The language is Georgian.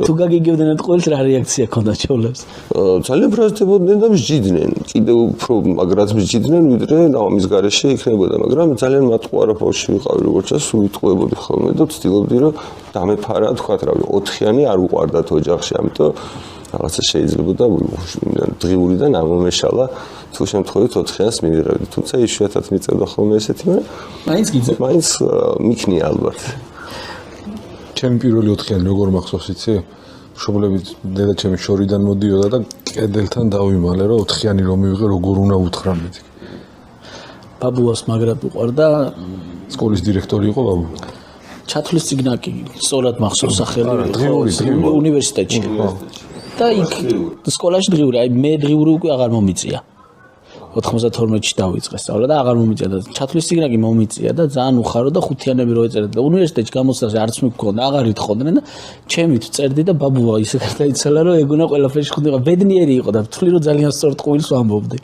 თუ გაგიგებდნენ ყოველს რა რეაქცია ქონდა ჩავლებს? ძალიან ბრაზდებოდნენ და მსჯიდნენ. კიდევ უფრო მაგრად მსჯიდნენ, ვიდრე ამის გარეშე იქნებოდა, მაგრამ ძალიან მატყუარა ბავშვი ვიყავი, როგორც ჩანს, სულ ვიტყუებოდი ხოლმე და ვცდილობდი, რომ დამეფარა, თქვათ, რა ვიცი, 4-იანი არ უყვარდათ ოჯახში, ამიტომ რაღაცა შეიძლებოდა დღიურიდან ამომეშალა თუ შემთხვევით 4-იანს მივიღებდი, თუმცა იშვიათად მიწევდა ხოლმე ესეთი, მაგრამ მაინც გიძებ. მაინც მიქნია ალბათ. ჩემი პირველი 4-იანი როგორ მახსოვს იცი? მშობლები დედაჩემი შორიდან მოდიოდა და კედელთან დავიმალე, რომ 4-იანი რომ მივიღე, როგორ უნდა უთხრა მეტი. ბაბუას მაგრად უყვარდა სკოლის დირექტორი იყო ბაბუ. ჩათვლის ციგნაკი, სწორად მახსოვს სახელი უნივერსიტეტში. და იქ სკოლაში დღიური, აი მე დღიური უკვე აღარ მომიწია. 92-ში დავიწყე სწავლა და აღარ მომიწია და ჩათვლის ციგნაკი მომიწია და ძალიან უხარო და ხუთიანები რო ეწერდა და უნივერსიტეტში გამოცდაზე არც მიგქონდა, აღარ ითხოვდნენ და ჩემით წერდი და ბაბუა ისე გარდაიცვალა რომ ეგონა ყველაფერში ხვდება. ბედნიერი იყო და ვთვლი რომ ძალიან სწორ ტყუილს ვამბობდი.